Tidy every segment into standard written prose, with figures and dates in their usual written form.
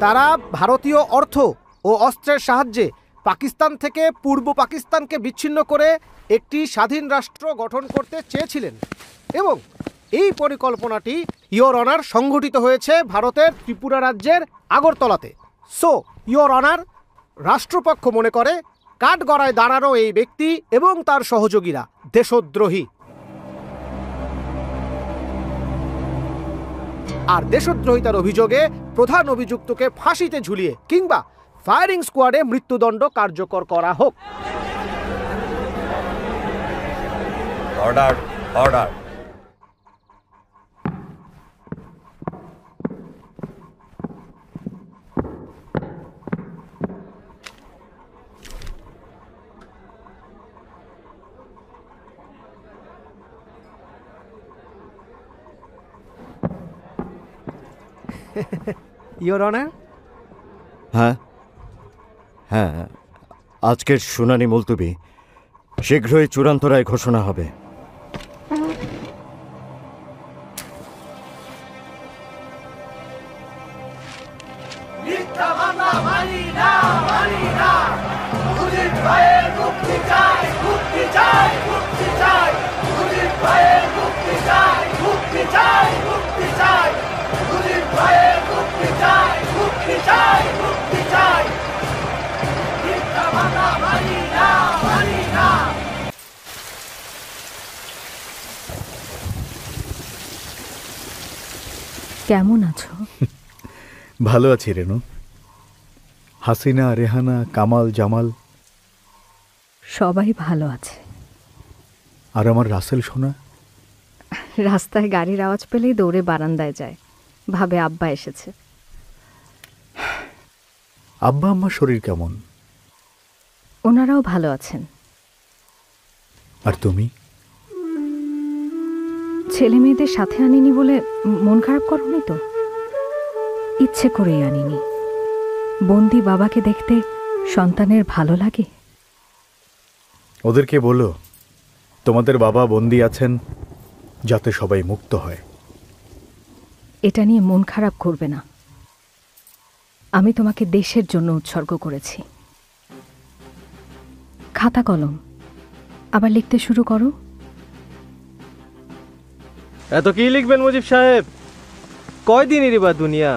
তারা ভারতীয় অর্থ ও অস্ত্রের সাহায্যে পাকিস্তান থেকে পূর্ব পাকিস্তানকে বিচ্ছিন্ন করে একটি স্বাধীন রাষ্ট্র গঠন করতে চেয়েছিলেন এবং এই পরিকল্পনাটি ইয়োর অনার সংঘটিত হয়েছে ভারতের ত্রিপুরা রাজ্যের আগরতলাতে। সো ইয়োর অনার, রাষ্ট্রপক্ষ মনে করে কাঠগড়ায় দাঁড়ানো এই ব্যক্তি এবং তার সহযোগীরা দেশদ্রোহী, আর দেশদ্রোহিতার অভিযোগে প্রধান অভিযুক্তকে ফাঁসিতে ঝুলিয়ে কিংবা ফায়ারিং স্কোয়াডে মৃত্যুদণ্ড কার্যকর করা হোক। Order, order. Your honour. হ্যাঁ হ্যাঁ, আজকের শুনানি মুলতবি, শীঘ্রই চূড়ান্ত রায় ঘোষণা হবে। কেমন আছো? ভালো আছি রেনু। হাসিনা, রেহানা, কামাল, জামাল সবাই ভালো আছে। আর আমার রাসেল সোনা? রাস্তায় গাড়ির আওয়াজ পেলেই দৌড়ে বারান্দায় যায়, ভাবে আব্বা এসেছে। আব্বা আম্মার শরীর কেমন? ওনারাও ভালো আছেন। আর তুমি? ছেলে মেয়েদের সাথে আনিনি বলে মন খারাপ করোনি তো? ইচ্ছে করেই আনিনি। বন্দি বাবাকে দেখতে সন্তানের ভালো লাগে। ওদেরকে বলো তোমাদের বাবা বন্দি আছেন যাতে সবাই মুক্ত হয়। এটা নিয়ে মন খারাপ করবে না। আমি তোমাকে দেশের জন্য উৎসর্গ করেছি। খাতা কলম আবার লিখতে শুরু করো। এত কি লিখবেন মুজিব সাহেব? কয়দিনেরই বা দুনিয়া।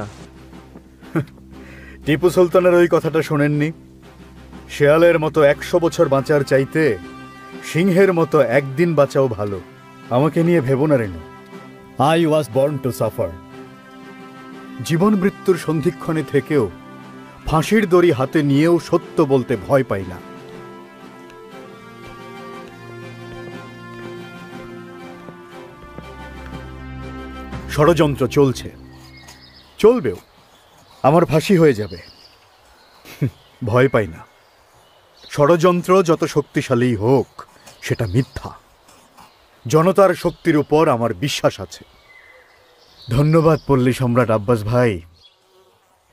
টিপু সুলতানের ওই কথাটা শোনেননি? শেয়ালের মতো 100 বছর বাঁচার চাইতে সিংহের মতো একদিন বাঁচাও ভালো। আমাকে নিয়ে ভেবো না Renu. I was born to suffer. জীবন মৃত্যুর সন্ধিক্ষণে থেকেও ফাঁসির দড়ি হাতে নিয়েও সত্য বলতে ভয় পাই না। ষড়যন্ত্র চলছে, চলবেও। আমার ফাঁসি হয়ে যাবে, ভয় পাই না। ষড়যন্ত্র যত শক্তিশালী হোক সেটা মিথ্যা। জনতার শক্তির উপর আমার বিশ্বাস আছে। ধন্যবাদ পল্লী সম্রাট আব্বাস ভাই।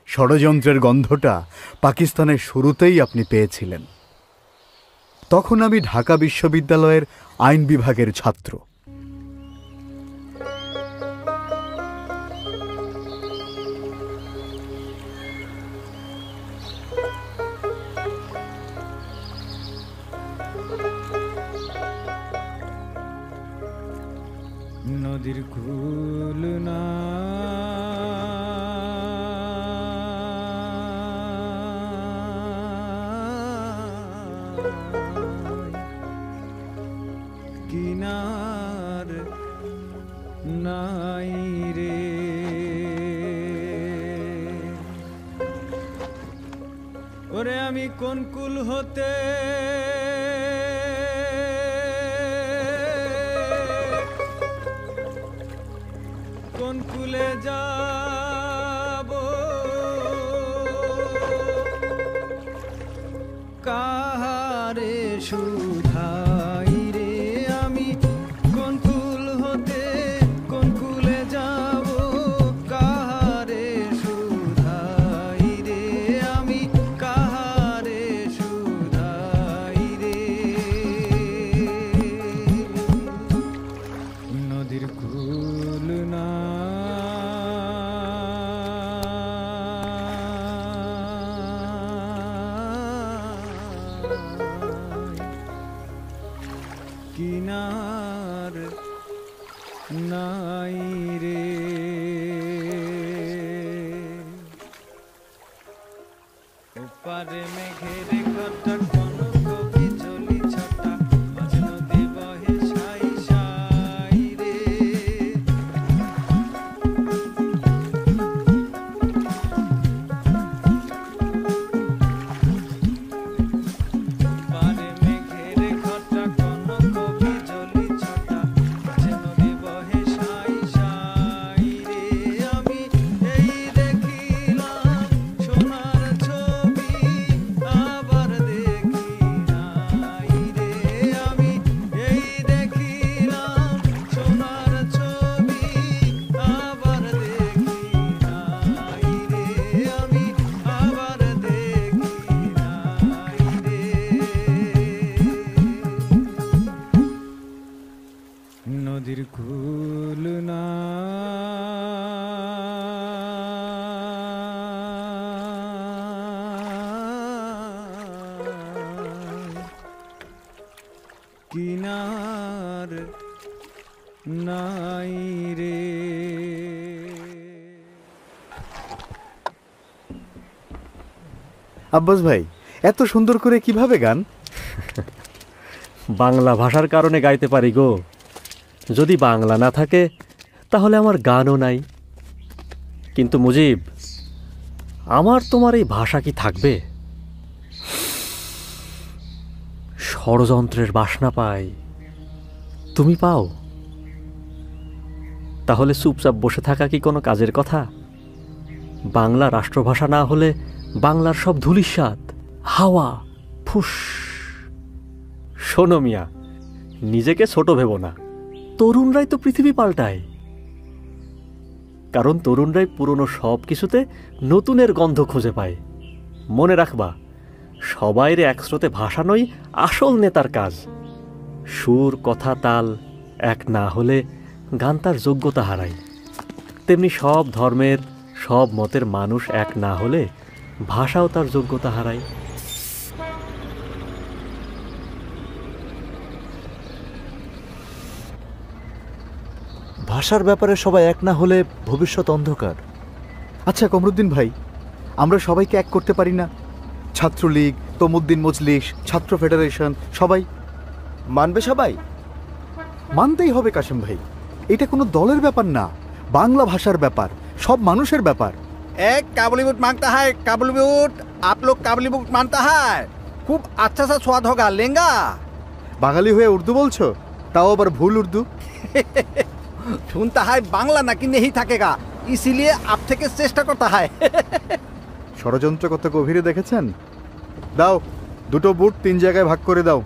ষড়যন্ত্রের গন্ধটা পাকিস্তানের শুরুতেই আপনি পেয়েছিলেন। তখন আমি ঢাকা বিশ্ববিদ্যালয়ের আইন বিভাগের ছাত্র। নদীর কুল না কিনার নাই রে, ওরে আমি কোন কুল হতে কোন কুলে যাব, কাহারে সুধাই রে, আমি কোন কুল হতে কোন কুলে যাব, কাহারে সুধাই রে, আমি কাহারে সুধাই রে। নদীর কুল না পারে মেঘের ঘটা কনক বিজলি ছটা মাঝ নদী বহে সাই সাই রে পারে মেঘের ঘটা কনক বিজলি ছটা মাঝ নদী বহে সাই সাই রে আমি এই দেখিলাম সোনার ছবি আবার দেখি নাই রে আমি এই দেখিলাম সোনার ছবি আবার দেখি নাই রে আমি আবার দেখি নাই রে নদীর কুল না কিনার নাই রে আব্বাস ভাই, এত সুন্দর করে কিভাবে গান? বাংলা ভাষার কারণে গাইতে পারি গো। যদি বাংলা না থাকে তাহলে আমার গানও নাই। কিন্তু মুজিব, আমার তোমার এই ভাষা কি থাকবে? ষড়যন্ত্রের বাসনা পাই, তুমি পাও? তাহলে চুপচাপ বসে থাকা কি কোনো কাজের কথা? বাংলা রাষ্ট্রভাষা না হলে বাংলার সব ধূলিসাৎ, হাওয়া, ফুস। শোনো মিয়া, নিজেকে ছোট ভেবো না। তরুণরাই তো পৃথিবী পাল্টায়, কারণ তরুণরাই পুরনো সব কিছুতে নতুনের গন্ধ খুঁজে পায়। মনে রাখবা, সবাইরে এক স্রোতে ভাসানোই আসল নেতার কাজ। সুর, কথা, তাল এক না হলে গান তার যোগ্যতা হারায়। তেমনি সব ধর্মের, সব মতের মানুষ এক না হলে ভাষাও তার যোগ্যতা হারায়। ভাষার ব্যাপারে সবাই এক না হলে ভবিষ্যৎ অন্ধকার। আচ্ছা কমরুদ্দিন ভাই, আমরা সবাইকে এক করতে পারি না? ছাত্রলীগ, তমুদ্দিন মজলিস, ছাত্র ফেডারেশন, সবাই মানবে সবাই? মানতেই হবে কাশেম ভাই। এটা কোনো দলের ব্যাপার না, বাংলা ভাষার ব্যাপার, সব মানুষের ব্যাপার। एक काबुली बुट मांगता है, काबुली बुट। आप लोग काबुली बुट मानता है, खूब अच्छा सा स्वाद होगा, लेंगा? বাঙালি হয়ে উর্দু বলছো, তাও আবার ভুল উর্দু। सुनता है बांग्ला ना कि नहीं थकेगा, इसीलिए आप থেকে চেষ্টা করতে হয়। ষড়যন্ত্র কত গভীরে দেখেছেন? দাও, দুটো বুট 3 জায়গায় ভাগ করে দাও।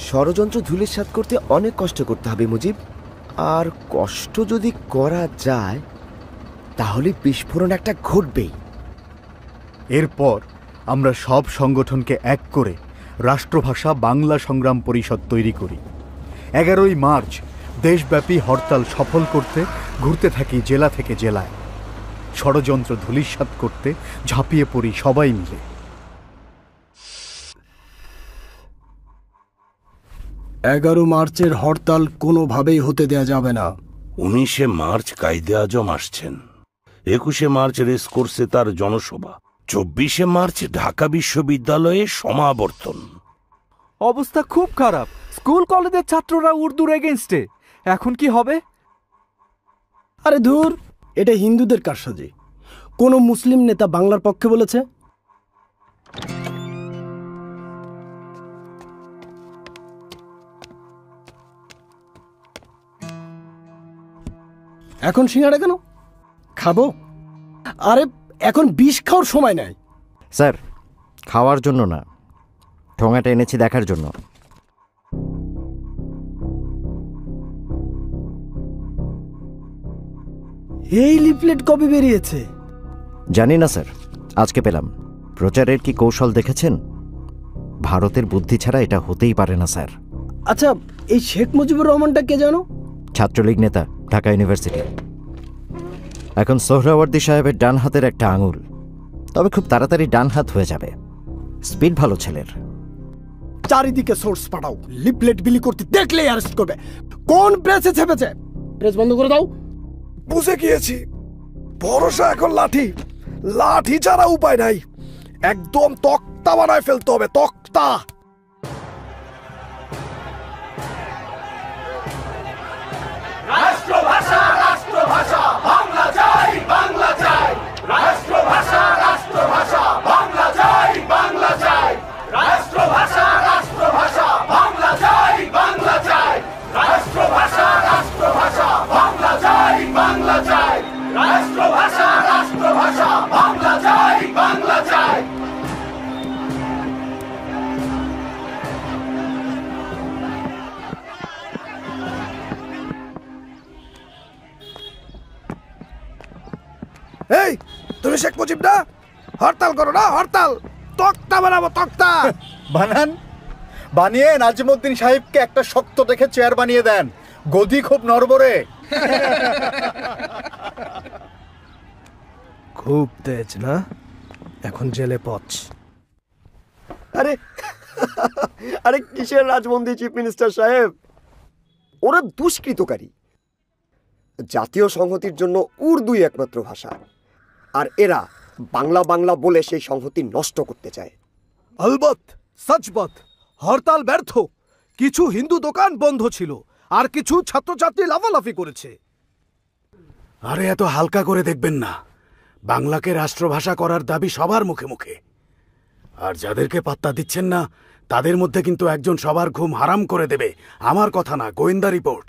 ষড়যন্ত্র ধূলিসাৎ করতে অনেক কষ্ট করতে হবে মুজিব, আর কষ্ট যদি করা যায় তাহলে বিস্ফোরণ একটা ঘটবেই। এরপর আমরা সব সংগঠনকে এক করে রাষ্ট্রভাষা বাংলা সংগ্রাম পরিষদ তৈরি করি। 11ই মার্চ দেশব্যাপী হরতাল সফল করতে ঘুরতে থাকি জেলা থেকে জেলায়। ষড়যন্ত্র ধূলিসাৎ করতে ঝাঁপিয়ে পড়ি সবাই মিলে। 11 মার্চের হরতাল কোনোভাবেই হতে দেয়া যাবে না। 19শে মার্চ কায়দে আজম আসছেন, 21শে মার্চ রেসকোর্সে তার জনসভা, 24শে মার্চ ঢাকা বিশ্ববিদ্যালয়ে সমাবর্তন। অবস্থা খুব খারাপ। স্কুল কলেজের ছাত্ররা উর্দুর এগেইনস্টে। এখন কি হবে? আরে ধুর, এটা হিন্দুদের কারসাজি। কোন মুসলিম নেতা বাংলার পক্ষে বলেছে? এখন সিঙ্গাড়া কেন খাবো? আরে এখন বিষ খাওয়ার সময় নাই। স্যার, খাওয়ার জন্য না, ঠোঙাটা এনেছি দেখার জন্য। এই লিফলেট কবে বেরিয়েছে? জানি না স্যার, আজকে পেলাম। প্রচারের কি কৌশল দেখেছেন? ভারতের বুদ্ধি ছাড়া এটা হতেই পারে না স্যার। আচ্ছা, এই শেখ মুজিবুর রহমানটা কে জানো? ছাত্রলীগ নেতা, ঢাকা ইউনিভার্সিটি। এখন সোহরাওয়ার্দী সাহেবের ডান হাতের একটা আঙুল, তবে খুব তাড়াতাড়ি ডান হাত হয়ে যাবে। স্পিড ভালো ছেলের। চারিদিকে সোর্স পাঠাও, লিফলেট বিলি করতে দেখলেই অ্যারেস্ট করবে। কোন প্রেসে ছেপেছে? প্রেস বন্ধ করে দাও। বুঝে গিয়েছি। ভরসা এখন লাঠি, লাঠি ছাড়া উপায় নাই। একদম তক্তা বানায় ফেলতে হবে, তক্তা। রাষ্ট্রভাষা রাষ্ট্রভাষা বাংলা চাই, বাংলা চাই। রাষ্ট্রভাষা রাষ্ট্রভাষা বাংলা চাই, বাংলা চাই। রাষ্ট্রভাষা রাষ্ট্রভাষা বাংলা চাই, বাংলা চাই। রাষ্ট্রভাষা রাষ্ট্রভাষা বাংলা চাই, বাংলা চাই। রাষ্ট্রভাষা রাষ্ট্রভাষা বাংলা চাই, বাংলা চাই। এই, তুমি শেখ মুজিব না? হরতাল করো না, হরতাল। তক্তা বানাবো, তক্তা। বানান, বানিয়ে নাজিমউদ্দিন সাহেবকে একটা শক্ত দেখে চেয়ার বানিয়ে দেন। গদি খুব নড়বড়ে। খুব তেজ না? এখন জেলে পচ। আরে আরে কিসের রাজবন্দি চিফ মিনিস্টার সাহেব? ওরা দুষ্কৃতকারী। জাতীয় সংহতির জন্য উর্দুই একমাত্র ভাষা, আর এরা বাংলা বাংলা বলে সেই সংহতি নষ্ট করতে চায়। আলবত, সচবত, হরতাল ব্যর্থ। কিছু হিন্দু দোকান বন্ধ ছিল, আর কিছু ছাত্রছাত্রী লাফালাফি করেছে। আরে এত হালকা করে দেখবেন না। বাংলাকে রাষ্ট্রভাষা করার দাবি সবার মুখে মুখে, আর যাদেরকে পাত্তা দিচ্ছেন না তাদের মধ্যে কিন্তু একজন সবার ঘুম হারাম করে দেবে। আমার কথা না, গোয়েন্দা রিপোর্ট।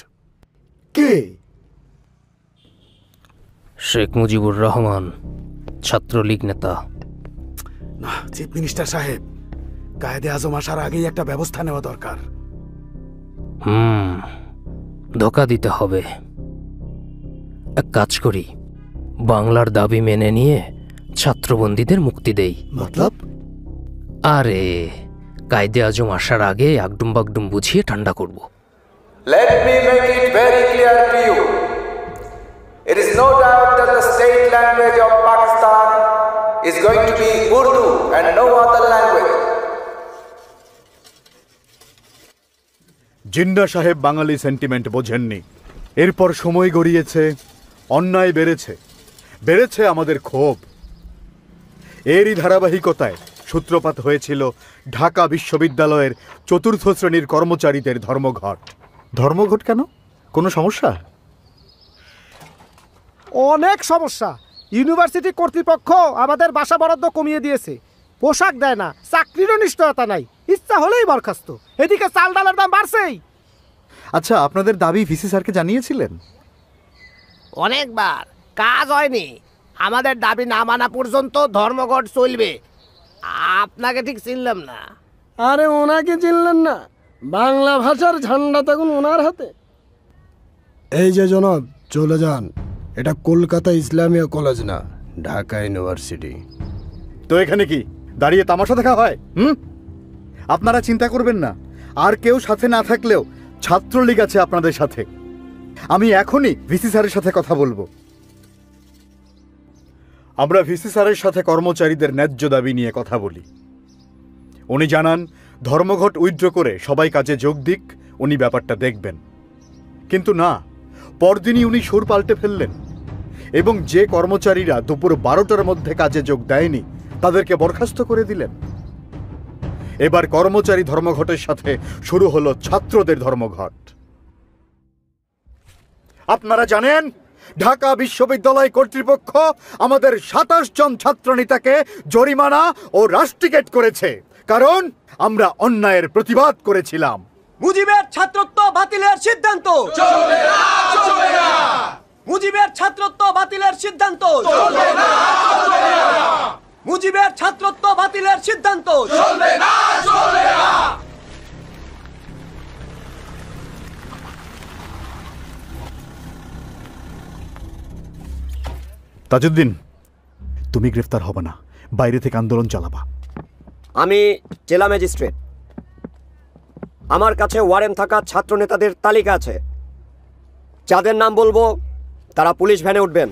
কে? শেখ মুজিবুর রহমান, ছাত্রলীগ নেতা। না চিফ মিনিস্টার সাহেব, কায়েদে আজম আসার আগেই একটা ব্যবস্থা নেওয়া দরকার। ধোকা দিতে হবে। এক কাজ করি, বাংলার দাবি মেনে নিয়ে ছাত্রবন্দীদের মুক্তি দেই। মতলব? আরে কায়েদে আজম আসার আগে আগডুম বাগডুম বুঝিয়ে ঠান্ডা করব। Let me make it very clear to you. It is no doubt that the state language of Pakistan is going to be Urdu and no other language. Jinnah সাহেব বাঙালি সেন্টিমেন্ট বোঝেননি। এরপর সময় গড়িয়েছে, অন্যায় বেড়েছে, বেড়েছে আমাদের ক্ষোভ। এরই ধারাবাহিকতায় সূত্রপাত হয়েছিল ঢাকা বিশ্ববিদ্যালয়ের চতুর্থ শ্রেণীর কর্মচারীদের ধর্মঘট। ধর্মঘট কেন? কোনো সমস্যা? অনেক সমস্যা। ইউনিভার্সিটি কর্তৃপক্ষ আমাদের বাসা বরাদ্দ কমিয়ে দিয়েছে, পোশাক দেয় না, চাকরিরও নিশ্চয়তা নাই, ইচ্ছা হলেই বরখাস্ত। এদিকে চাল ডালের দাম বাড়ছেই। আচ্ছা, আপনাদের দাবি ভিসি স্যারকে জানিয়েছিলেন? অনেকবার, কাজ হয়নি। আমাদের দাবি না মানা পর্যন্ত ধর্মঘট চলবে। আপনাকে ঠিক চিনলাম না। আরে ওনাকে চিনলেন না? বাংলা ভাষার ঝান্ডা তখন ওনার হাতে। এই যে জনাব, চলে যান। এটা কলকাতা ইসলামিয়া কলেজ না, ঢাকা ইউনিভার্সিটি। তো এখানে কি দাঁড়িয়ে তামাশা দেখা হয়? আপনারা চিন্তা করবেন না, আর কেউ সাথে না থাকলেও ছাত্রলীগ আছে আপনাদের সাথে। আমি এখনই ভিসি স্যারের সাথে কথা বলবো। আমরা ভিসি স্যারের সাথে কর্মচারীদের ন্যায্য দাবি নিয়ে কথা বলি। উনি জানান ধর্মঘট উইথড্র করে সবাই কাজে যোগ দিক, উনি ব্যাপারটা দেখবেন। কিন্তু না, পরদিনই উনি সুর পাল্টে ফেললেন এবং যে কর্মচারীরা দুপুর 12টার মধ্যে কাজে যোগ দেয়নি তাদেরকে বরখাস্ত করে দিলেন। এবার কর্মচারী ধর্মঘটের সাথে শুরু হলো ছাত্রদের ধর্মঘট। আপনারা জানেন ঢাকা বিশ্ববিদ্যালয় কর্তৃপক্ষ আমাদের 27 জন ছাত্রনেতাকে জরিমানা ও রাস্টিকেট করেছে, কারণ আমরা অন্যায়ের প্রতিবাদ করেছিলাম। মুজিবের ছাত্রত্ব বাতিলের সিদ্ধান্ত চলবে না, চলবে না। মুজিবের ছাত্রত্ব বাতিলের সিদ্ধান্ত চলবে না, চলবে না। মুজিবের ছাত্রত্ব বাতিলের সিদ্ধান্ত চলবে না, চলবে না। তাজউদ্দিন, তুমি গ্রেফতার হবে না, বাইরে থেকে আন্দোলন চালাবা। আমি জেলা ম্যাজিস্ট্রেট। আমার কাছে ওয়ারেন্ট থাকা ছাত্র নেতাদের তালিকা আছে। যাদের নাম বলবো তারা পুলিশ ভ্যানে উঠবেন।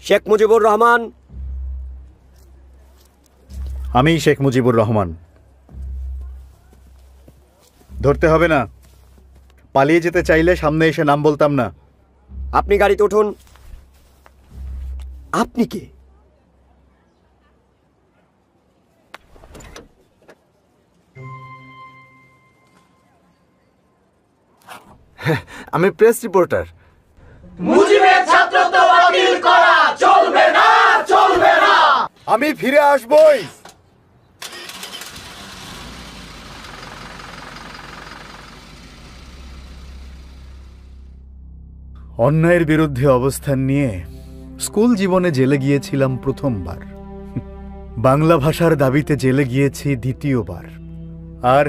শেখ মুজিবুর রহমান। আমি শেখ মুজিবুর রহমান। ধরতে হবে না, পালিয়ে যেতে চাইলে সামনে এসে নাম বলতাম না। আপনি গাড়িতে উঠুন। আপনি কে? আমি প্রেস রিপোর্টার। মুজিবের ছাত্রত্ব বাতিল করা চলবে না, চলবে না। আমি ফিরে আসবই। অন্যায়ের বিরুদ্ধে অবস্থান নিয়ে স্কুল জীবনে জেলে গিয়েছিলাম প্রথমবার, বাংলা ভাষার দাবিতে জেলে গিয়েছি দ্বিতীয়বার, আর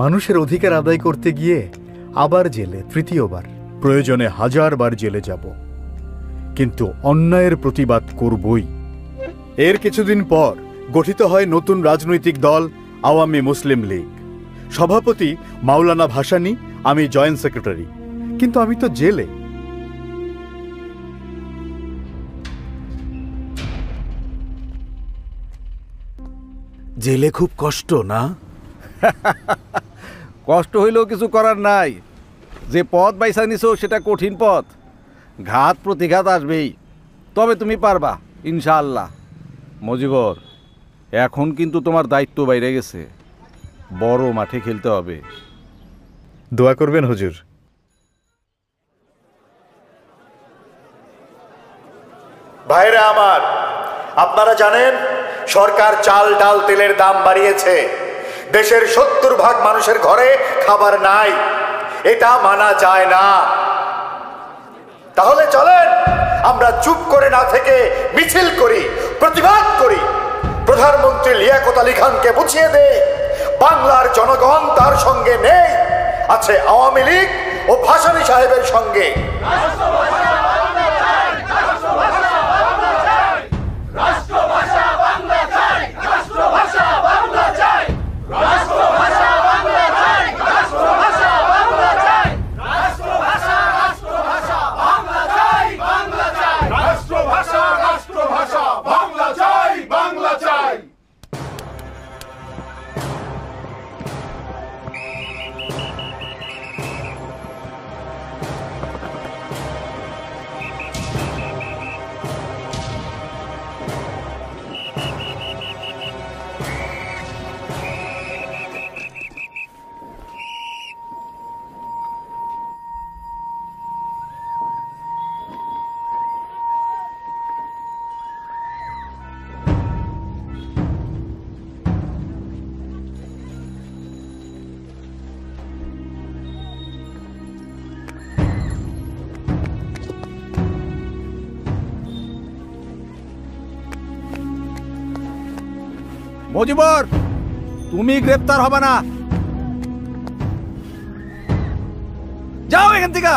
মানুষের অধিকার আদায় করতে গিয়ে আবার জেলে তৃতীয়বার। প্রয়োজনে 1000 বার জেলে যাব, কিন্তু অন্যায়ের প্রতিবাদ করবই। এর কিছুদিন পর গঠিত হয় নতুন রাজনৈতিক দল আওয়ামী মুসলিম লীগ। সভাপতি মাওলানা ভাসানী, আমি জয়েন্ট সেক্রেটারি। কিন্তু আমি তো জেলে। জেলে খুব কষ্ট না? কষ্ট হইলেও কিছু করার নাই। যে পথ বাইসা নিছো সেটা কঠিন পথ, ঘাত প্রতিঘাত আসবেই, তবে তুমি পারবা ইনশাআল্লাহ। মজিবর, এখন কিন্তু তোমার দায়িত্ব বাইরে গেছে, বড় মাঠে খেলতে হবে। দোয়া করবেন হুজুর। ভাইরা আমার, আপনারা জানেন সরকার চাল ডাল তেলের দাম বাড়িয়েছে। দেশের 70% মানুষের ঘরে খাবার নাই, এটা মানা যায় না। তাহলে চলেন আমরা চুপ করে না থেকে মিছিল করি, প্রতিবাদ করি। প্রধানমন্ত্রী লিয়াকত আলী খানকে বুঝিয়ে দে বাংলার জনগণ তার সঙ্গে নেই, আছে আওয়ামী লীগ ও ভাসানী সাহেবের সঙ্গে। মজিবর, তুমি গ্রেপ্তার হবে না, যাও এখান থেকে।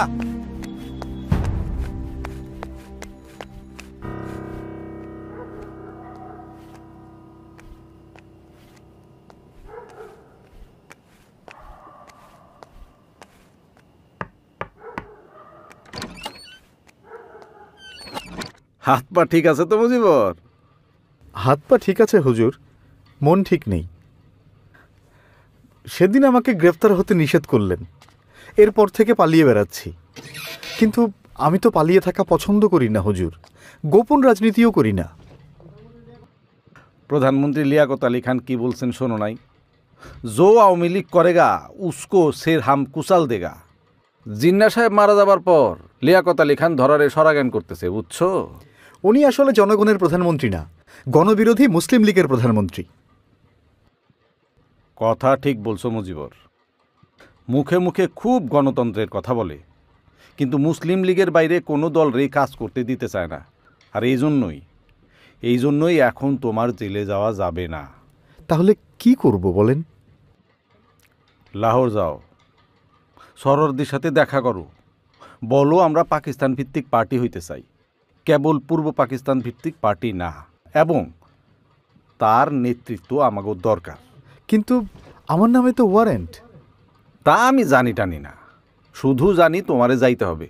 হাত পা ঠিক আছে তো মজিবর? হাত পা ঠিক আছে হুজুর, মন ঠিক নেই। সেদিন আমাকে গ্রেফতার হতে নিষেধ করলেন, এরপর থেকে পালিয়ে বেড়াচ্ছি। কিন্তু আমি তো পালিয়ে থাকা পছন্দ করি না হুজুর, গোপন রাজনীতিও করি না। প্রধানমন্ত্রী লিয়াকত আলী খান কি বলছেন শোনো নাই? জো আওয়ামী লীগ করেগা উসকো সের হাম কুচাল দেগা। জিন্না সাহেব মারা যাবার পর লিয়াকত আলী খান ধরারে সরাগান করতেছে, বুঝছো? উনি আসলে জনগণের প্রধানমন্ত্রী না, গণবিরোধী মুসলিম লীগের প্রধানমন্ত্রী। কথা ঠিক বলছো মজিবর, মুখে মুখে খুব গণতন্ত্রের কথা বলে, কিন্তু মুসলিম লীগের বাইরে কোনো দলরেই কাজ করতে দিতে চায় না। আর এই জন্যই এখন তোমার জেলে যাওয়া যাবে না। তাহলে কি করব বলেন? লাহোর যাও, সরোয়ার্দির সাথে দেখা করো, বলো আমরা পাকিস্তান ভিত্তিক পার্টি হইতে চাই, কেবল পূর্ব পাকিস্তান ভিত্তিক পার্টি না, এবং তার নেতৃত্ব আমাকে দরকার। কিন্তু আমার নামে তো ওয়ারেন্ট। তা আমি জানি টানি না, শুধু জানি তোমারে যাইতে হবে,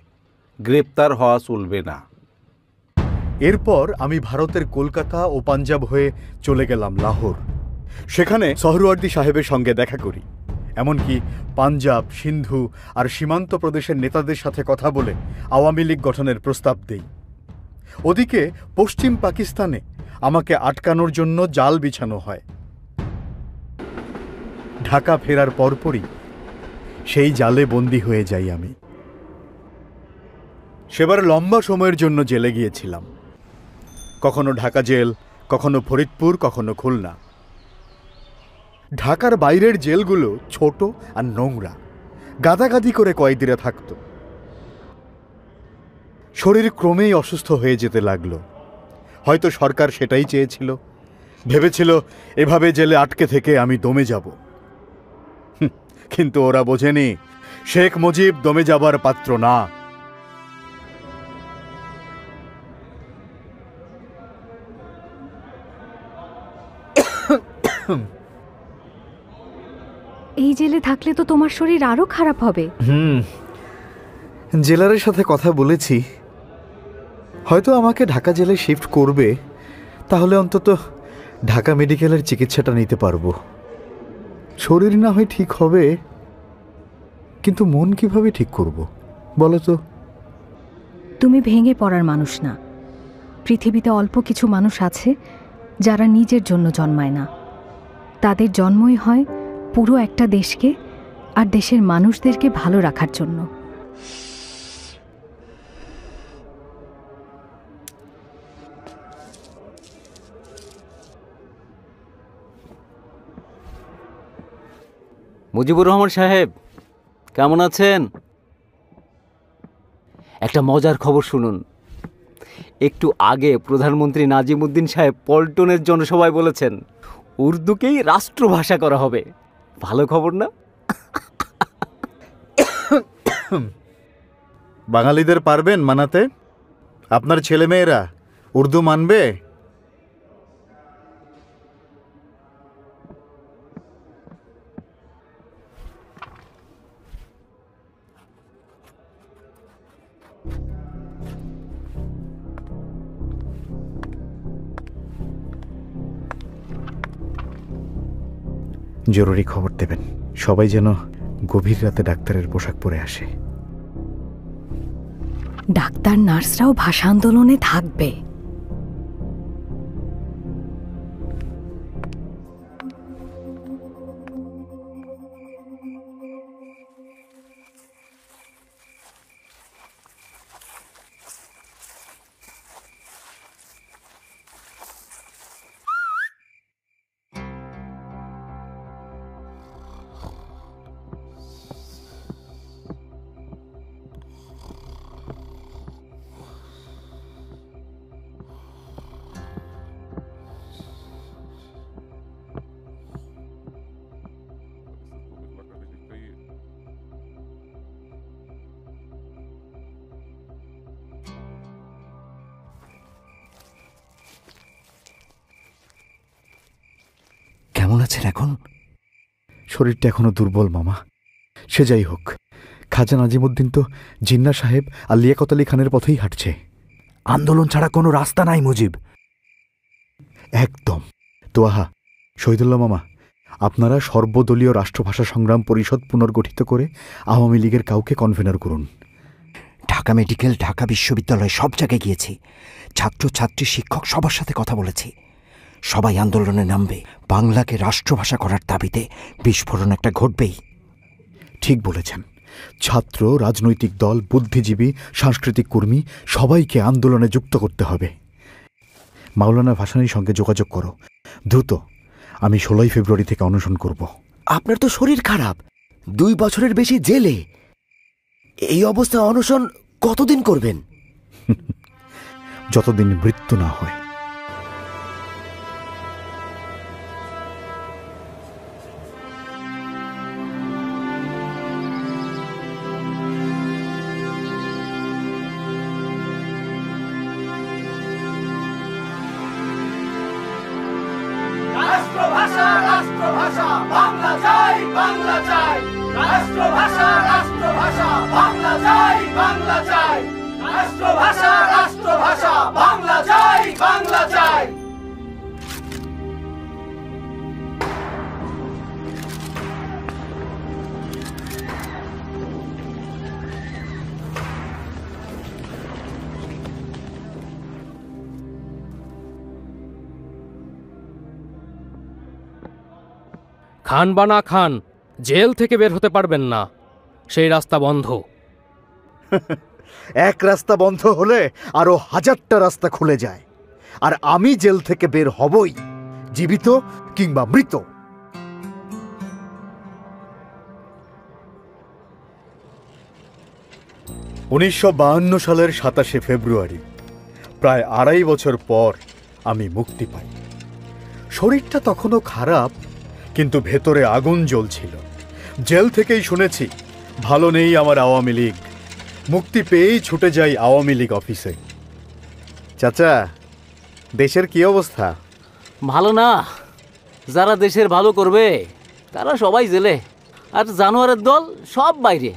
গ্রেপ্তার হওয়া চলবে না। এরপর আমি ভারতের কলকাতা ও পাঞ্জাব হয়ে চলে গেলাম লাহোর। সেখানে সোহরাওয়ার্দী সাহেবের সঙ্গে দেখা করি, এমনকি পাঞ্জাব, সিন্ধু আর সীমান্ত প্রদেশের নেতাদের সাথে কথা বলে আওয়ামী লীগ গঠনের প্রস্তাব দেই। ওদিকে পশ্চিম পাকিস্তানে আমাকে আটকানোর জন্য জাল বিছানো হয়। ঢাকা ফেরার পরপরই সেই জালে বন্দী হয়ে যাই আমি। সেবার লম্বা সময়ের জন্য জেলে গিয়েছিলাম, কখনো ঢাকা জেল, কখনো ফরিদপুর, কখনো খুলনা। ঢাকার বাইরের জেলগুলো ছোট আর নোংরা, গাদাগাদি করে কয়েদিরা থাকত। শরীর ক্রমেই অসুস্থ হয়ে যেতে লাগলো। হয়তো সরকার সেটাই চেয়েছিল, ভেবেছিল এভাবে জেলে আটকে থেকে আমি দমে যাব। কিন্তু ওরা বোঝেনি শেখ মুজিব দমে যাবার পাত্র না। এই জেলে থাকলে তো তোমার শরীর আরো খারাপ হবে। জেলারের সাথে কথা বলেছি, হয়তো আমাকে ঢাকা জেলে শিফট করবে, তাহলে অন্তত ঢাকা মেডিকেলের চিকিৎসাটা নিতে পারবো। শরীর না হয় ঠিক হবে, কিন্তু মন কিভাবে ঠিক করব বলো তো? তুমি ভেঙে পড়ার মানুষ না। পৃথিবীতে অল্প কিছু মানুষ আছে যারা নিজের জন্য জন্মায় না, তাদের জন্মই হয় পুরো একটা দেশকে আর দেশের মানুষদেরকে ভালো রাখার জন্য। মুজিবুর রহমান সাহেব, কেমন আছেন? একটা মজার খবর শুনুন। একটু আগে প্রধানমন্ত্রী নাজিমউদ্দিন সাহেব পল্টনের জনসভায় বলেছেন উর্দুকেই রাষ্ট্রভাষা করা হবে। ভালো খবর না? বাঙালিদের পারবেন মানাতে? আপনার ছেলেমেয়েরা উর্দু মানবে? জরুরি খবর দেবেন, সবাই যেন গভীর রাতে ডাক্তারের পোশাক পরে আসে। ডাক্তার নার্সরাও ভাষা আন্দোলনে থাকবে। কেমন আছেন এখন? শরীরটা এখনো দুর্বল মামা। সে যাই হোক, খাজা নাজিমউদ্দিন তো জিন্না সাহেব আর লিয়াকত আলী খানের পথেই হাঁটছে। আন্দোলন ছাড়া কোনো রাস্তা নাই মুজিব। একদম। তোয়াহা, শহীদুল্লাহ মামা, আপনারা সর্বদলীয় রাষ্ট্রভাষা সংগ্রাম পরিষদ পুনর্গঠিত করে আওয়ামী লীগের কাউকে কনভেনার করুন। ঢাকা মেডিকেল, ঢাকা বিশ্ববিদ্যালয় সব জায়গায় গিয়েছি। ছাত্র ছাত্রী শিক্ষক সবার সাথে কথা বলেছি। সবাই আন্দোলনে নামবে। বাংলাকে রাষ্ট্রভাষা করার দাবিতে বিস্ফোরণ একটা ঘটবেই। ঠিক বলেছেন। ছাত্র, রাজনৈতিক দল, বুদ্ধিজীবী, সাংস্কৃতিক কর্মী সবাইকে আন্দোলনে যুক্ত করতে হবে। মাওলানা ভাসানীর সঙ্গে যোগাযোগ করো দ্রুত। আমি 16 ফেব্রুয়ারি থেকে অনশন করব। আপনার তো শরীর খারাপ, 2 বছরের বেশি জেলে। এই অবস্থায় অনশন কতদিন করবেন? যতদিন মৃত্যু না হয়। রাষ্ট্রভাষা রাষ্ট্রভাষা বাংলা চাই, বাংলা চাই। রাষ্ট্রভাষা রাষ্ট্রভাষা বাংলা চাই, বাংলা চাই। রাষ্ট্রভাষা রাষ্ট্রভাষা বাংলা চাই, বাংলা চাই। খান বা না খান, জেল থেকে বের হতে পারবেন না, সেই রাস্তা বন্ধ। এক রাস্তা বন্ধ হলে আরো হাজারটা রাস্তা খুলে যায়, আর আমি জেল থেকে বের হবই, জীবিত কিংবা মৃত। 1952 সালের 27শে ফেব্রুয়ারি, প্রায় 2.5 বছর পর আমি মুক্তি পাই। শরীরটা তখনও খারাপ, কিন্তু ভেতরে আগুন জ্বলছিল। জেল থেকেই শুনেছি ভালো নেই আমার আওয়ামী লীগ। মুক্তি পেয়েই ছুটে যাই আওয়ামী লীগ অফিসে। চাচা, দেশের কি অবস্থা? ভালো না। যারা দেশের ভালো করবে তারা সবাই জেলে, আর জানোয়ারের দল সব বাইরে,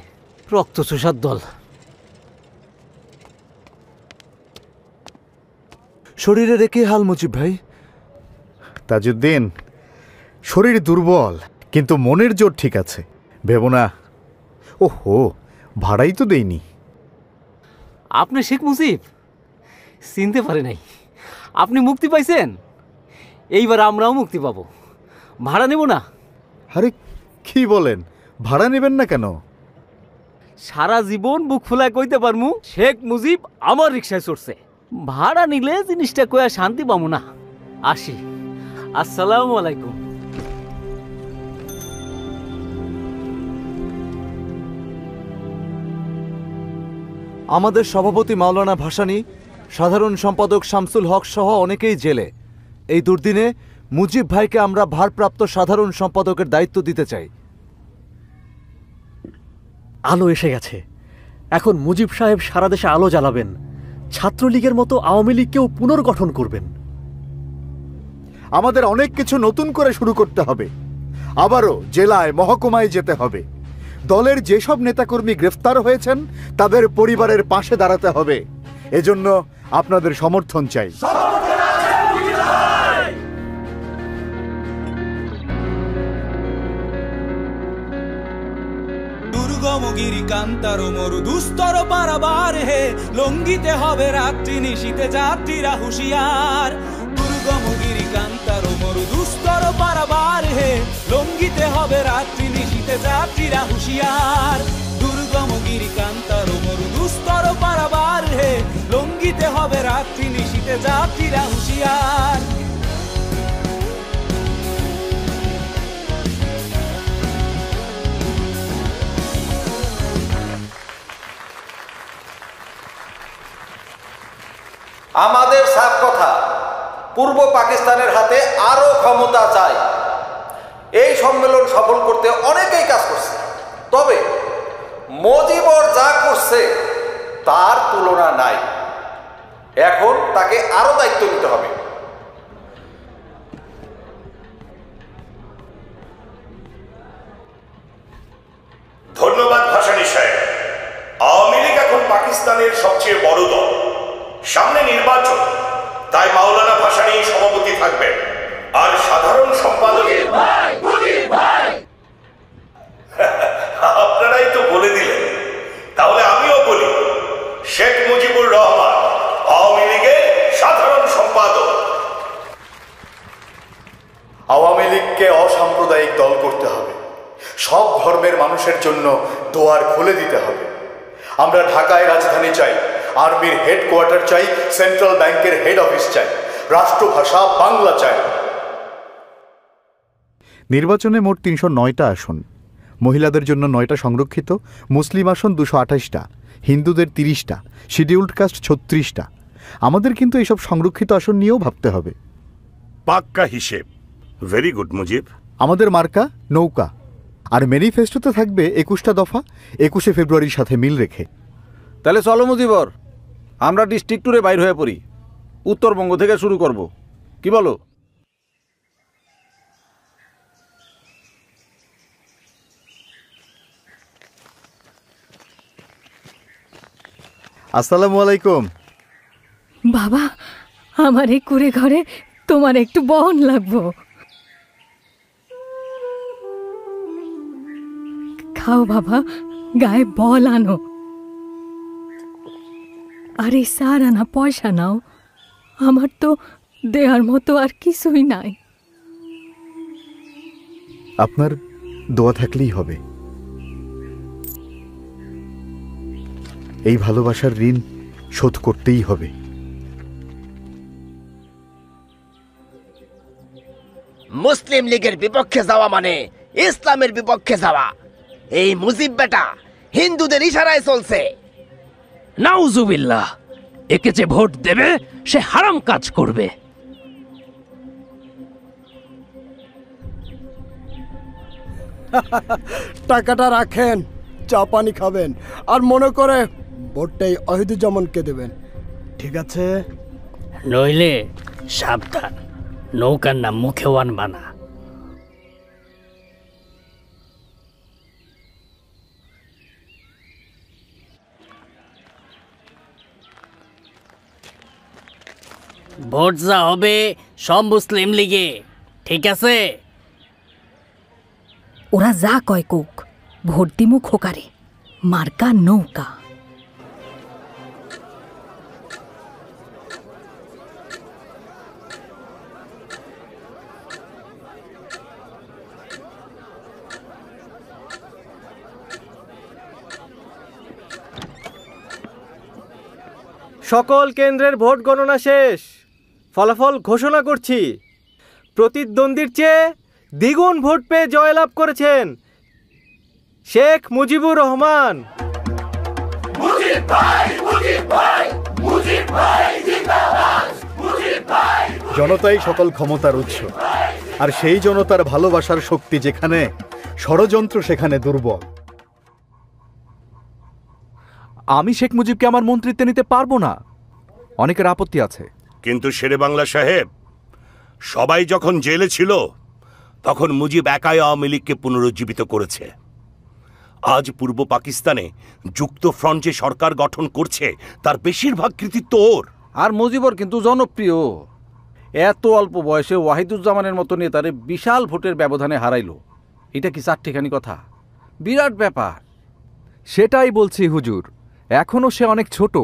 রক্তচোষার দল। শরীরের কি হাল মুজিব ভাই? তাজউদ্দিন, শরীর দুর্বল, কিন্তু মনের জোর ঠিক আছে। ভেবো না। ওহো, ভাড়াই তো দেইনি। আপনি শেখ মুজিব? চিনতে পারে নাই। আপনি মুক্তি পাইছেন, এইবার আমরাও মুক্তি পাবো। ভাড়া নেব না। আরে কি বলেন, ভাড়া নেবেন না কেন? সারা জীবন বুক ফুলায় কইতে পারমু শেখ মুজিব আমার রিক্সায় চড়ছে। ভাড়া নিলে জিনিসটা কয়া শান্তি পাবো না। আসি, আসসালামু আলাইকুম। আমাদের সভাপতি মাওলানা ভাসানী, সাধারণ সম্পাদক শামসুল হক সহ অনেকেই জেলে। এই দুর্দিনে মুজিব ভাইকে আমরা ভারপ্রাপ্ত সাধারণ সম্পাদকের দায়িত্ব দিতে চাই। আলো এসে গেছে। এখন মুজিব সাহেব সারা দেশে আলো জ্বালাবেন, ছাত্রলীগের মতো আওয়ামী লীগকেও পুনর্গঠন করবেন। আমাদের অনেক কিছু নতুন করে শুরু করতে হবে। আবারও জেলায়, মহকুমায় যেতে হবে। দলের যেসব নেতাকর্মী গ্রেফতার হয়েছেন তাদের পরিবারের পাশে দাঁড়াতে হবে। এজন্য আপনাদের সমর্থন চাই। দুর্গমগিরি কান্তার মরু দুস্তর পারাবার হে, লঙ্গিতে হবে রাত্রি নিশীতে যাত্রীরা হুঁশিয়ার। দুর্গমগিরি কান্তার মরু দুস্তর পারাবার হে, লঙ্গিতে হবে রাত্রি নিশীতে যাত্রীরা হুঁশিয়ার। দুর্গমগিরি কান্তার মরু দুস্তর পারাবার হে, লঙ্গিতে হবে রাত্রি নিশীতে যাত্রীরা হুঁশিয়ার। আমাদের সাফ কথা, পূর্ব পাকিস্তানের হাতে আরো ক্ষমতা চাই। এই সম্মেলন সফল করতে অনেকেই কাজ করছে, তবে মুজিবর যা করছে তার তুলনা নাই। এখন তাকে আরো দায়িত্ব নিতে হবে। ধন্যবাদ ভাসানী সাহেব। আওয়ামী লীগ এখন পাকিস্তানের সবচেয়ে বড় দল। সামনে নির্বাচন, তাই মাওলানা ভাসানী সভাপতি থাকবেন, আর সাধারণ সম্পাদক আপনারাই তো বলে দিলেন, তাহলে আমিও বলি, শেখ মুজিবুর রহমান আওয়ামী লীগের সাধারণ সম্পাদক। আওয়ামী লীগকে অসাম্প্রদায়িক দল করতে হবে। সব ধর্মের মানুষের জন্য দোয়ার খুলে দিতে হবে। আমরা ঢাকায় রাজধানী চাই, আর্মির হেডকোয়ার্টার চাই, সেন্ট্রাল ব্যাংকের হেড অফিস চাই, রাষ্ট্রভাষা বাংলা চাই। নির্বাচনে মোট 309টা আসন। মহিলাদের জন্য 9টা সংরক্ষিত, মুসলিম আসন 228টা, হিন্দুদের 30টা, শিডিউল্ড কাস্ট 36টা। আমাদের কিন্তু এইসব সংরক্ষিত আসন নিয়েও ভাবতে হবে। পাক্কা হিসেব। Very good Mujib. আমাদের মার্কা নৌকা, আর ম্যানিফেস্টোতে থাকবে 21টা দফা, 21শে ফেব্রুয়ারির সাথে মিল রেখে। তাহলে চলো মুজিবর, আমরা ডিস্ট্রিক্ট ট্যুরে বাইর হয়ে পড়ি। উত্তরবঙ্গ থেকে শুরু করব, কি বলো? আসসালামু আলাইকুম। বাবা, আমার এই কুড়ে ঘরে তোমার একটু বহন লাগবো। খাও বাবা, গায়ে বল আনো। আরে সার আনা পয়সা নাও, আমার তো দেওয়ার মতো আর কিছুই নাই। আপনার দোয়া থাকলেই হবে। এই ভালোবাসার ঋণ শোধ করতেই হবে। মুসলিম লীগের বিপক্ষে যাওয়া মানে ইসলামের বিপক্ষে যাওয়া। এই মুজিব বেটা হিন্দুদের ইশারায় চলছে। নাউজুবিল্লাহ, একে যে ভোট দেবে সে হারাম কাজ করবে। টাকাটা রাখেন, চা পানি খাবেন, আর মনে করে ভোটটাই অহিদুজ্জামানকে দেবেন, ঠিক আছে? নইলে সাবধান, নৌকার নাম মুখেও আনবা না। ভোট যা হবে সব মুসলিম লীগে, ঠিক আছে? ওরা যা কয় কোক, ভোট দিমু খোকারে, মার্কা নৌকা। সকল কেন্দ্রের ভোট গণনা শেষ। ফলাফল ঘোষণা করছি। প্রতিদ্বন্দ্বীর চেয়ে দ্বিগুণ ভোট পেয়ে জয়লাভ করেছেন শেখ মুজিবুর রহমান। জনতাই সকল ক্ষমতার উৎস, আর সেই জনতার ভালোবাসার শক্তি যেখানে, ষড়যন্ত্র সেখানে দুর্বল। আমি শেখ মুজিবকে আমার মন্ত্রিত্বে নিতে পারবো না, অনেকের আপত্তি আছে। কিন্তু শেরেবাংলা সাহেব, সবাই যখন জেলে ছিল তখন মুজিব একাই আওয়ামী লীগকে পুনরুজ্জীবিত করেছে। আজ পূর্ব পাকিস্তানে যুক্ত ফ্রন্ট যে সরকার গঠন করছে তার বেশিরভাগ কৃতিত্ব ওর। আর মুজিবর কিন্তু জনপ্রিয়। এত অল্প বয়সে ওয়াহিদুজ্জামানের মতো নেতারে বিশাল ভোটের ব্যবধানে হারাইল, এটা কি চারটিখানি কথা? বিরাট ব্যাপার। সেটাই বলছি হুজুর, এখনো সে অনেক ছোট,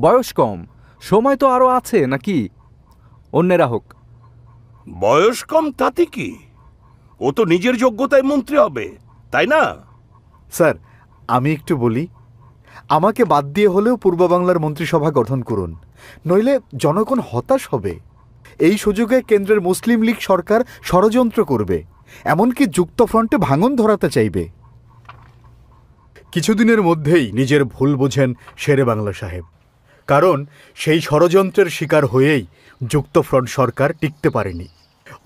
বয়স কম, সময় তো আরো আছে নাকি? অন্যেরা হোক। বয়স কম তাতে কি, ও তো নিজের যোগ্যতায় মন্ত্রী হবে, তাই না? স্যার, আমি একটু বলি, আমাকে বাদ দিয়ে হলেও পূর্ব বাংলার মন্ত্রিসভা গঠন করুন, নইলে জনগণ হতাশ হবে। এই সুযোগে কেন্দ্রের মুসলিম লীগ সরকার ষড়যন্ত্র করবে, এমনকি যুক্ত ফ্রন্টে ভাঙন ধরাতে চাইবে। কিছুদিনের মধ্যেই নিজের ভুল বোঝেন শেরেবাংলা সাহেব, কারণ সেই ষড়যন্ত্রের শিকার হয়েই যুক্ত ফ্রন্ট সরকার টিকতে পারেনি।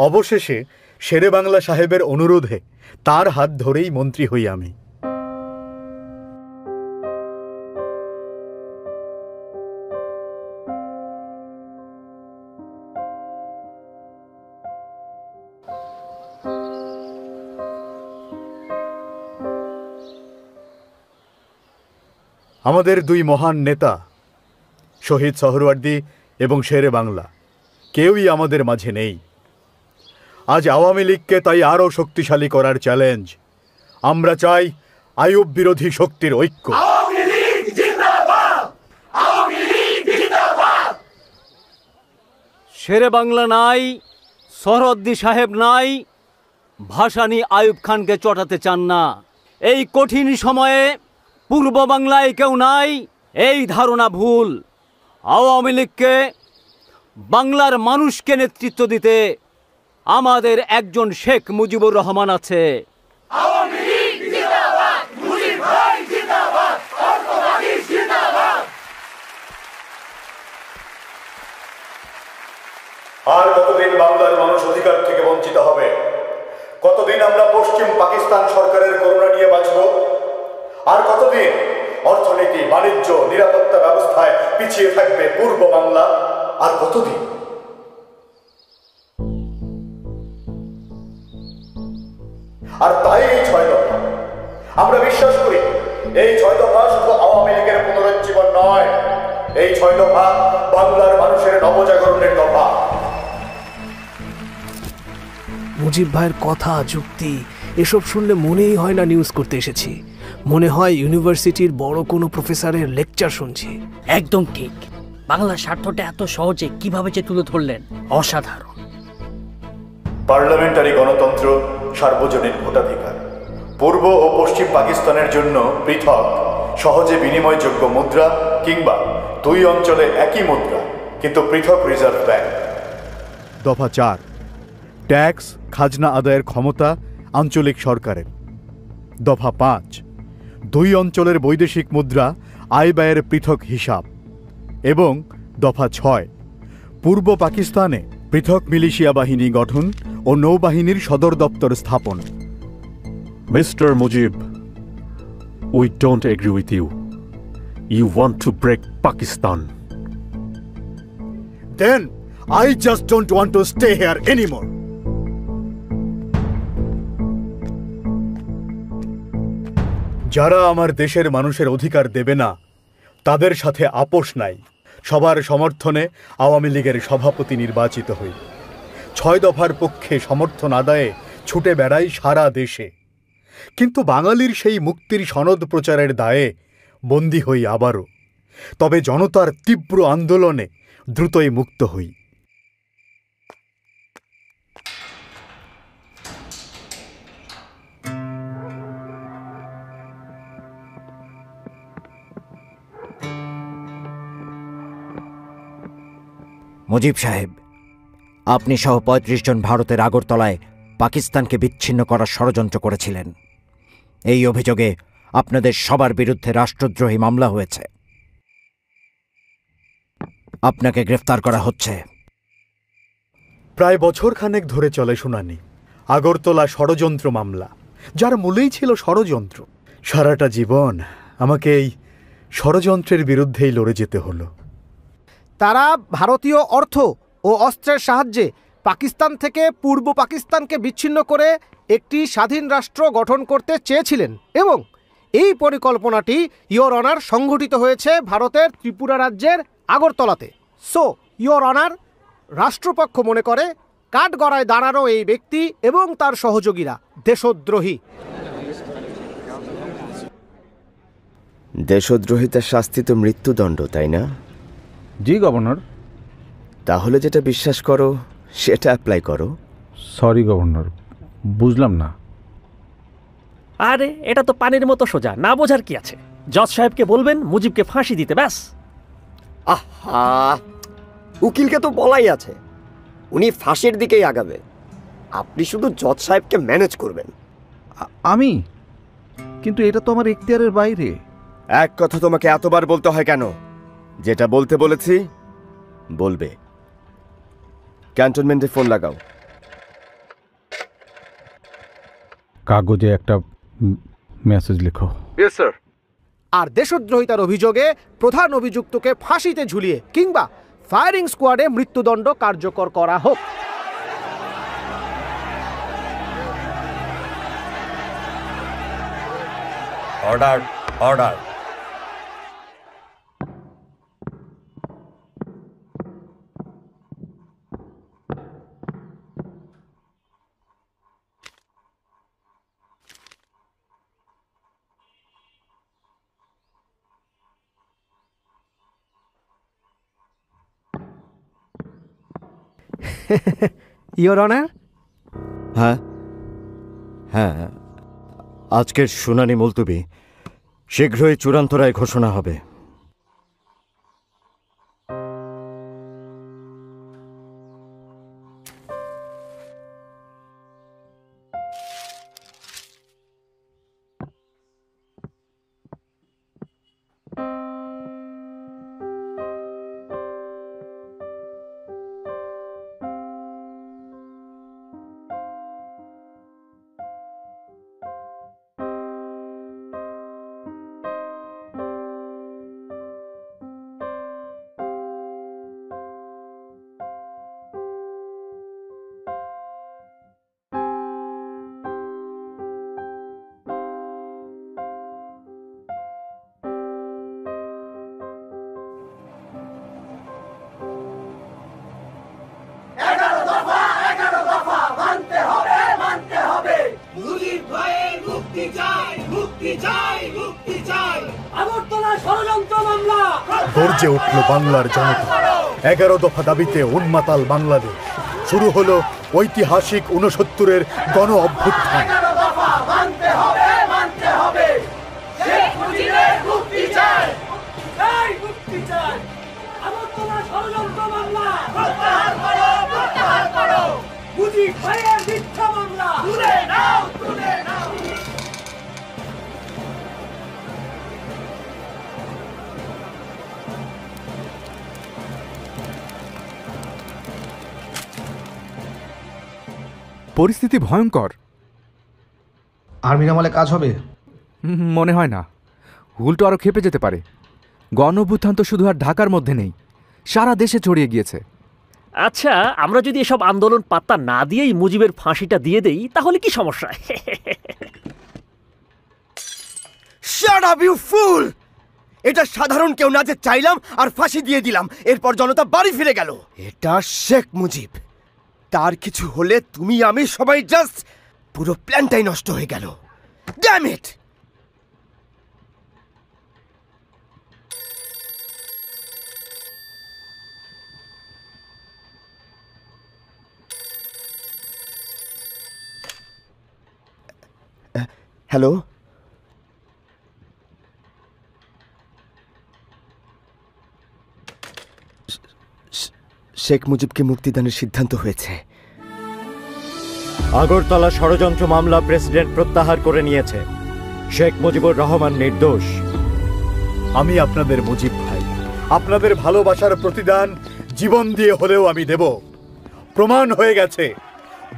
অবশেষে শেরেবাংলা সাহেবের অনুরোধে তার হাত ধরেই মন্ত্রী হই আমি। আমাদের দুই মহান নেতা শহীদ সোহরাওয়ার্দী এবং শেরে বাংলা কেউই আমাদের মাঝে নেই। আজ আওয়ামী লীগকে তাই আরও শক্তিশালী করার চ্যালেঞ্জ। আমরা চাই আইয়ুব বিরোধী শক্তির ঐক্য। শেরে বাংলা নাই, সোহরাওয়ার্দী সাহেব নাই, ভাসানী আইয়ুব খানকে চটাতে চান না। এই কঠিন সময়ে পূর্ব বাংলায় কেউ নাই, এই ধারণা ভুল। আওয়ামী লীগকে, বাংলার মানুষকে নেতৃত্ব দিতে আমাদের একজন শেখ মুজিবুর রহমান আছে। আর কতদিন বাংলার মানুষ অধিকার থেকে বঞ্চিত হবে? কতদিন আমরা পশ্চিম পাকিস্তান সরকারের করুণা নিয়ে বাঁচব? আর কতদিন অর্থনীতি, বাণিজ্য, নিরাপত্তা ব্যবস্থায় পিছিয়ে থাকবে পূর্ব বাংলা? আর কতদিন? আর তাই এই 6 দফা, আমরা বিশ্বাস করি এই 6 দফা শুধু আওয়ামী লীগের পুনরুজ্জীবন নয়, এই 6 দফা বাংলার মানুষের নবজাগরণের দফা। মুজিব ভাইয়ের কথা, যুক্তি এসব শুনলে মনেই হয় না নিউজ করতে এসেছি, মনে হয় ইউনিভার্সিটির বড় কোনো প্রফেসরের লেকচার শুনছি। একদম ঠিক। বাংলার স্বার্থটা এত সহজে কিভাবে যে তুলে ধরলেন, অসাধারণ। পার্লামেন্টারি গণতন্ত্র সার্বজনীন ভোটাধিকার, পূর্ব ও পশ্চিম পাকিস্তানের জন্য পৃথক সহজে বিনিময়যোগ্য মুদ্রা কিংবা দুই অঞ্চলে একই মুদ্রা কিন্তু পৃথক রিজার্ভ ব্যাংক। দফা 4, ট্যাক্স খাজনা আদায়ের ক্ষমতা আঞ্চলিক সরকারের। দফা 5, দুই অঞ্চলের বৈদেশিক মুদ্রা আয় ব্যয়ের পৃথক হিসাব। এবং দফা 6, পূর্ব পাকিস্তানে পৃথক মিলিশিয়া বাহিনী গঠন ও নৌবাহিনীর সদর দপ্তর স্থাপন। Mr. Mujib, we don't agree with you. You want to break Pakistan. Then I just don't want to stay here anymore. যারা আমার দেশের মানুষের অধিকার দেবে না তাদের সাথে আপোষ নাই। সবার সমর্থনে আওয়ামী লীগের সভাপতি নির্বাচিত হই। 6 দফার পক্ষে সমর্থন আদায়ে ছুটে বেড়াই সারা দেশে। কিন্তু বাঙালির সেই মুক্তির সনদ প্রচারের দায়ে বন্দী হই আবারও। তবে জনতার তীব্র আন্দোলনে দ্রুতই মুক্ত হই। মুজিব সাহেব, আপনি সহ ৩৫ জন ভারতের আগরতলায় পাকিস্তানকে বিচ্ছিন্ন করার ষড়যন্ত্র করেছিলেন। এই অভিযোগে আপনাদের সবার বিরুদ্ধে রাষ্ট্রদ্রোহী মামলা হয়েছে। আপনাকে গ্রেফতার করা হচ্ছে। প্রায় বছরখানেক ধরে চলে শুনানি আগরতলা ষড়যন্ত্র মামলা, যার মূলেই ছিল ষড়যন্ত্র। সারাটা জীবন আমাকে এই ষড়যন্ত্রের বিরুদ্ধেই লড়ে যেতে হলো। তারা ভারতীয় অর্থ ও অস্ত্রের সাহায্যে পাকিস্তান থেকে পূর্ব পাকিস্তানকে বিচ্ছিন্ন করে একটি স্বাধীন রাষ্ট্র গঠন করতে চেয়েছিলেন এবং এই পরিকল্পনাটি ইয়োর অনার সংঘটিত হয়েছে ভারতের ত্রিপুরা রাজ্যের আগরতলাতে। সো ইয়োর অনার, রাষ্ট্রপক্ষ মনে করে কাঠগড়ায় দাঁড়ানো এই ব্যক্তি এবং তার সহযোগীরা দেশদ্রোহী। দেশদ্রোহিতার শাস্তি তো মৃত্যুদণ্ড, তাই না? জি গভর্নর। তাহলে যেটা বিশ্বাস করো সেটা অ্যাপ্লাই করো। সরি গভর্নর, বুঝলাম না। আরে এটা তো পানির মতো সোজা, না বোঝার কি আছে? জজ সাহেবকে বলবেন মুজিবকে ফাঁসি দিতে, ব্যাস। আহা, উকিলকে তো বলাই আছে উনি ফাঁসির দিকেই আগাবে। আপনি শুধু জজ সাহেবকে ম্যানেজ করবেন। আমি? কিন্তু এটা তো আমার এখতিয়ারের বাইরে। এক কথা তোমাকে এতবার বলতে হয় কেন? যেটা বলতে বলেছি বলবে। ক্যান্টনমেন্টে ফোন লাগাও। কাগজে একটা মেসেজ লিখো। Yes sir. আর দেশদ্রোহিতার অভিযোগে প্রধান অভিযুক্তকে ফাঁসিতে ঝুলিয়ে কিংবা ফায়ারিং স্কোয়াডে মৃত্যুদণ্ড কার্যকর করা হোক। Order, order. Your honour. হ্যাঁ হ্যাঁ, আজকের শুনানি মুলতবি। শীঘ্রই চূড়ান্ত রায় ঘোষণা হবে। গর্জে উঠল বাংলার জনতা। 11 দফা দাবিতে উন্মাতাল বাংলাদেশ। শুরু হলো ঐতিহাসিক 69-এর গণ অভ্যুত্থান। পরিস্থিতি ভয়ঙ্কর। আর্মির আমলে কাজ হবে মনে হয় না, উল্টো আরও খেপে যেতে পারে। গণ অভ্যুত্থান তো শুধু আর ঢাকার মধ্যে নেই, সারা দেশে ছড়িয়ে গিয়েছে। আচ্ছা, আমরা যদি এসব আন্দোলন পাত্তা না দিয়েই মুজিবের ফাঁসিটা দিয়ে দেই তাহলে কি সমস্যা? শাট আপ ইউ ফুল! এটা সাধারণ কেউ না যে চাইলাম আর ফাঁসি দিয়ে দিলাম, এরপর জনতা বাড়ি ফিরে গেল। এটা শেখ মুজিব। তার কিছু হলে তুমি আমি সবাই জাস্ট পুরো প্ল্যানটাই নষ্ট হয়ে গেল। Damn it! হ্যালো, শেখ মুজিবকে মুক্তিদানের সিদ্ধান্ত হয়েছে। আগরতলা ষড়যন্ত্র মামলা প্রেসিডেন্ট প্রত্যাহার করে নিয়েছে। শেখ মুজিবুর রহমান নির্দোষ। আমি আপনাদের মুজিব ভাই, আপনাদের ভালোবাসার প্রতিদান জীবন দিয়ে হলেও আমি দেব। প্রমাণ হয়ে গেছে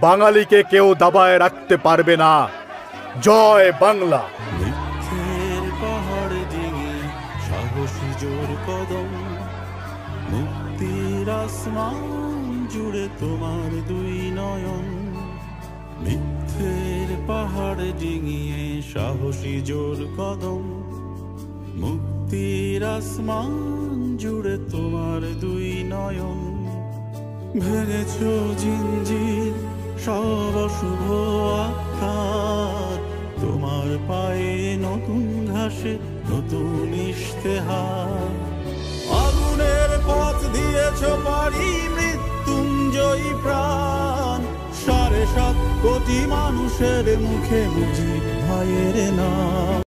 বাঙালিকে কেউ দাবায় রাখতে পারবে না। জয় বাংলা। পাহাড় ডিঙে সাহসী জোর কদম, মুক্তির আসমান জুড়ে তোমার দুই নয়ন। মিথ্যের পাহাড় ডিঙিয়ে সাহসী জোর কদম, মুক্তির আসমান জুড়ে তোমার দুই নয়ন। ভেঙেছ জিঞ্জির সব অশুভ আখ্যান, তোমার পায়ে নতুন ঘাসে নতুন ইশতেহার। আগুনের পথ দিয়েছ পারি মৃত্যুঞ্জয়ী প্রাণ, 7.5 কোটি মানুষের মুখে মুজিব ভাইয়ের নাম।